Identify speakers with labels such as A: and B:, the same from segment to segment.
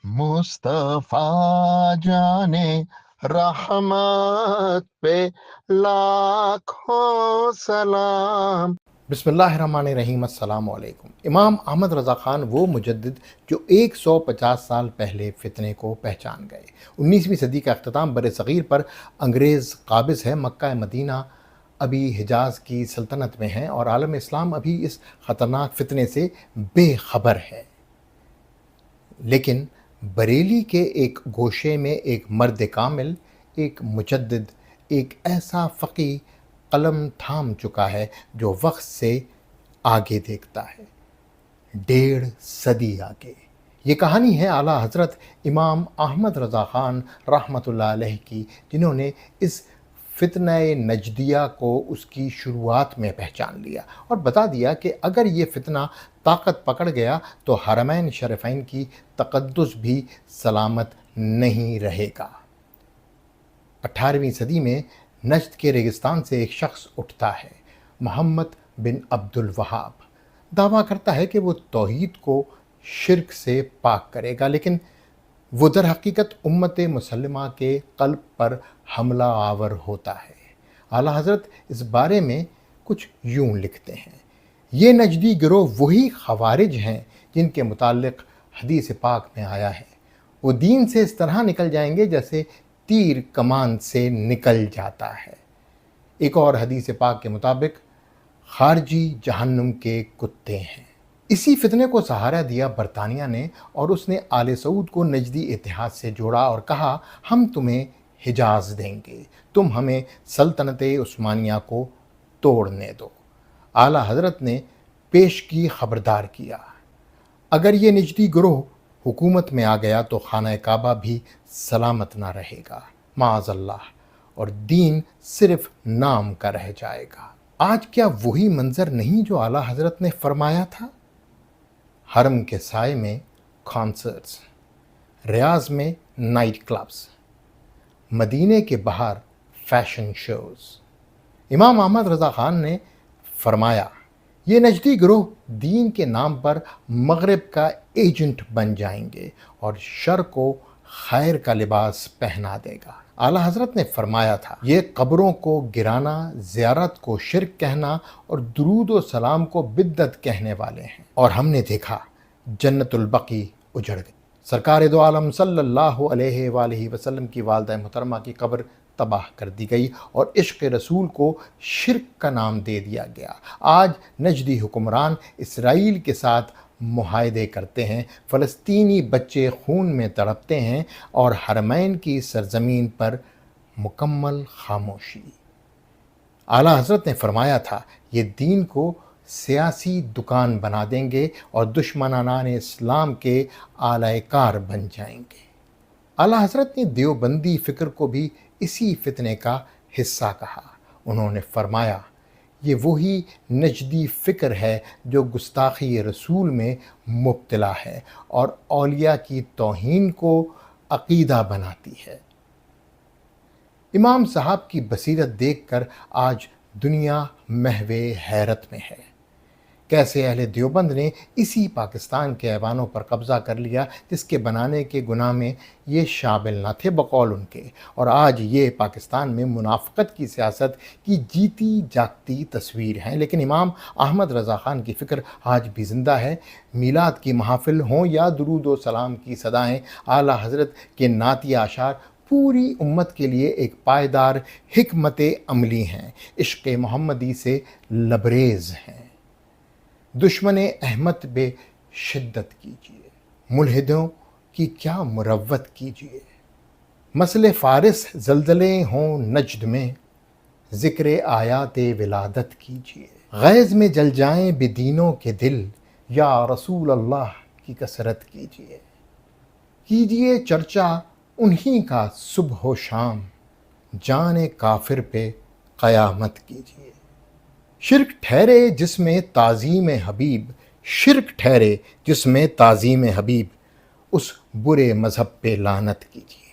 A: मुस्तफा जाने रहमत पे लाखों सलाम।
B: बिस्मिल्लाहिर्रहमानिर्रहीम, अस्सलाम वालेकुम। इमाम अहमद रज़ा ख़ान वो मुजद्दिद जो 150 साल पहले फ़ितने को पहचान गए। 19वीं सदी का अख्ताम बर सग़ीर पर अंग्रेज़ काबिज़ है। मक्का मदीना अभी हिजाज़ की सल्तनत में है और आलम इस्लाम अभी इस ख़तरनाक फ़ितने से बेखबर है। लेकिन बरेली के एक गोशे में एक मर्द कामिल, एक मुजद्दिद, एक ऐसा फ़क़ी कलम थाम चुका है जो वक्त से आगे देखता है, 1.5 सदी आगे। ये कहानी है आला हज़रत इमाम अहमद रज़ा ख़ान रहमतुल्लाह अलैह की, जिन्होंने इस फ़ितने नजदिया को उसकी शुरुआत में पहचान लिया और बता दिया कि अगर ये फ़ितना ताकत पकड़ गया तो हरमैन शरीफ़ैन की तक़द्दुस भी सलामत नहीं रहेगा। 18वीं सदी में नज्द के रेगिस्तान से एक शख्स उठता है, मोहम्मद बिन अब्दुल वहाब। दावा करता है कि वो तौहीद को शिर्क से पाक करेगा, लेकिन वो दर हकीकत उम्मत मुसल्लमा के क़ल्ब पर हमला आवर होता है। आला हज़रत इस बारे में कुछ यूं लिखते हैं, ये नजदी गिरोह वही ख़वारिज हैं जिनके मुताल्लिक़ हदीस पाक में आया है, वो दीन से इस तरह निकल जाएंगे जैसे तीर कमान से निकल जाता है। एक और हदीस पाक के मुताबिक खारजी जहन्नुम के कुत्ते हैं। इसी फितने को सहारा दिया बरतानिया ने और उसने आले सऊद को नजदी इतिहाद से जोड़ा और कहा, हम तुम्हें हिजाज देंगे, तुम हमें सल्तनत उस्मानिया को तोड़ने दो। आला हज़रत ने पेश की खबरदार किया, अगर ये नजदी गिरोह हुकूमत में आ गया तो खाना काबा भी सलामत ना रहेगा, माअज़ल्लाह, और दीन सिर्फ नाम का रह जाएगा। आज क्या वही मंजर नहीं जो आला हज़रत ने फरमाया था? हरम के साए में कॉन्सर्ट्स, रियाज में नाइट क्लब्स, मदीने के बाहर फैशन शोज़। इमाम अहमद रज़ा ख़ान ने फरमाया, ये नजदी गिरोह दीन के नाम पर मगरिब का एजेंट बन जाएंगे और शर को खैर का लिबास पहना देगा। आला हज़रत ने फरमाया था, ये कब्रों को गिराना, ज़ियारत को शिर्क कहना और दुरूद व सलाम को बिद्दत कहने वाले हैं। और हमने देखा जन्नतुल बकी उजड़ गई। सरकार दो आलम सल्लल्लाहु अलैहि वसल्लम की वालिदा मुहतरमा की कब्र तबाह कर दी गई और इश्क़ रसूल को शिर्क का नाम दे दिया गया। आज नजदी हुक्मरान इसराइल के साथ मुहायदे करते हैं, फ़लस्तीनी बच्चे खून में तड़पते हैं और हरमैन की सरजमीन पर मुकम्मल खामोशी। आला हज़रत ने फरमाया था, ये दीन को सियासी दुकान बना देंगे और दुश्मनान इस्लाम के आलाकार बन जाएंगे। आला हज़रत ने देवबंदी फ़िक्र को भी इसी फितने का हिस्सा कहा। उन्होंने फरमाया, ये वही नजदी फ़िक्र है जो गुस्ताखी रसूल में मुब्तला है और औलिया की तौहीन को अक़ीदा बनाती है। इमाम साहब की बसीरत देखकर आज दुनिया महवे हैरत में है। कैसे अहले देवबंद ने इसी पाकिस्तान के ऐवानों पर कब्ज़ा कर लिया जिसके बनाने के गुनाह में ये शामिल न थे बकौल उनके, और आज ये पाकिस्तान में मुनाफ़क़त की सियासत की जीती जागती तस्वीर हैं। लेकिन इमाम अहमद रज़ा ख़ान की फ़िक्र आज भी ज़िंदा है। मीलाद की महफ़िल हों या दुरूद व सलाम की सदाएँ, आला हज़रत के नातिया अशार पूरी उम्मत के लिए एक पायदार हिकमत अमली हैं, इश्क़ मोहम्मदी से लबरेज़ हैं। दुश्मन अहमद बे शिद्दत कीजिए, मुल्हिदों की क्या मुरव्वत कीजिए। मसले फ़ारिस ज़लज़ले हों नज्द में, ज़िक्र आयात विलादत कीजिए। गैज़ में जल जाएं बेदीनों के दिल, या रसूल अल्लाह की कसरत कीजिए। कीजिए चर्चा उन्हीं का सुबह व शाम, जाने काफिर पे क़यामत कीजिए। शिर्क ठहरे जिसमें ताज़ीम हबीब, शिर्क ठहरे जिसमें ताज़ीम हबीब, उस बुरे मज़हब पे लानत कीजिए।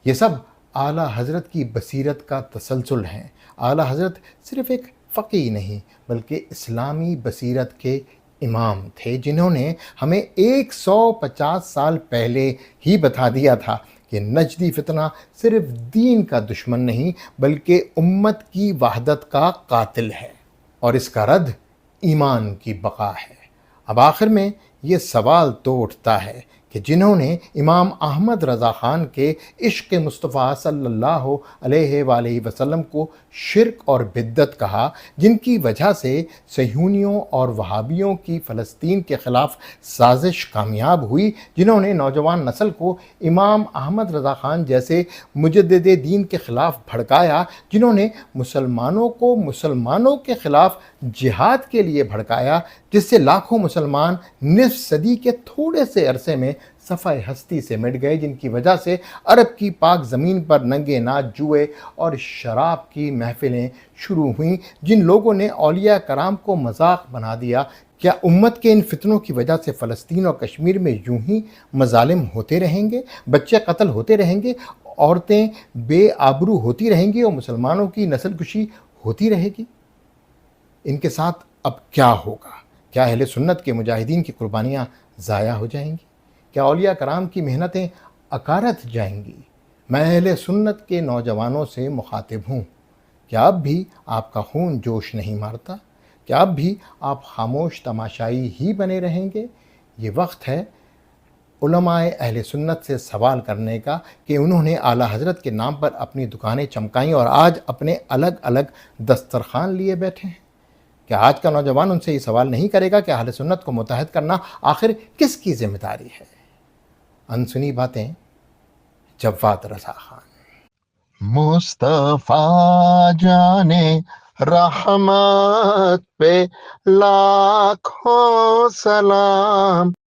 B: ये सब आला हज़रत की बसीरत का तसलसल हैं। आला हज़रत सिर्फ़ एक फ़क़ी नहीं बल्कि इस्लामी बसीरत के امام تھے جنہوں نے ہمیں 150 سال پہلے ہی بتا دیا تھا کہ نجدی فتنہ صرف دین کا دشمن نہیں بلکہ امت کی وحدت کا قاتل ہے، اور اس کا رد ایمان کی بقا ہے۔ اب آخر میں یہ سوال تو اٹھتا ہے کہ جنہوں نے امام احمد رضا خان کے عشق مصطفیٰ صلی اللہ علیہ وآلہ وسلم کو شرک اور بدعت کہا، جن کی وجہ سے صہیونیوں اور وہابیوں کی فلسطین کے خلاف سازش کامیاب ہوئی، جنہوں نے نوجوان نسل کو امام احمد رضا خان جیسے مجدد دین کے خلاف بھڑکایا، جنہوں نے مسلمانوں کو مسلمانوں کے خلاف جہاد کے لیے بھڑکایا، جس سے لاکھوں مسلمان نصف صدی کے تھوڑے سے عرصے میں صفحہ ہستی سے مٹ گئے، جن کی وجہ سے عرب کی پاک زمین پر ننگے ناچ، جوئے اور شراب کی محفلیں شروع ہوئیں، جن لوگوں نے اولیاء کرام کو مذاق بنا دیا۔ کیا امت کے ان فتنوں کی وجہ سے فلسطین اور کشمیر میں یوں ہی مظالم ہوتے رہیں گے، بچے قتل ہوتے رہیں گے، عورتیں بے آبرو ہوتی رہیں گی اور مسلمانوں کی نسل کشی ہوتی رہے گی؟ ان کے ساتھ اب کیا ہوگا؟ کیا اہل سنت کے مجاہدین کی قربانیاں ضائع ہو جائیں گی؟ کیا اولیاء کرام کی محنتیں اکارت جائیں گی؟ میں اہل سنت کے نوجوانوں سے مخاطب ہوں، کیا اب بھی آپ کا خون جوش نہیں مارتا؟ کیا اب بھی آپ خاموش تماشائی ہی بنے رہیں گے؟ یہ وقت ہے علماء اہل سنت سے سوال کرنے کا کہ انہوں نے اعلیٰ حضرت کے نام پر اپنی دکانیں چمکائیں اور آج اپنے الگ الگ دسترخوان لیے بیٹھے ہیں۔ کیا آج کا نوجوان ان سے یہ سوال نہیں کرے گا کہ اہل سنت کو متحد کرنا آخر کس کی ذمہ داری ہے؟ انسنی باتیں، جواد رضا خان۔
A: مصطفیٰ جانے رحمت پہ لاکھوں سلام۔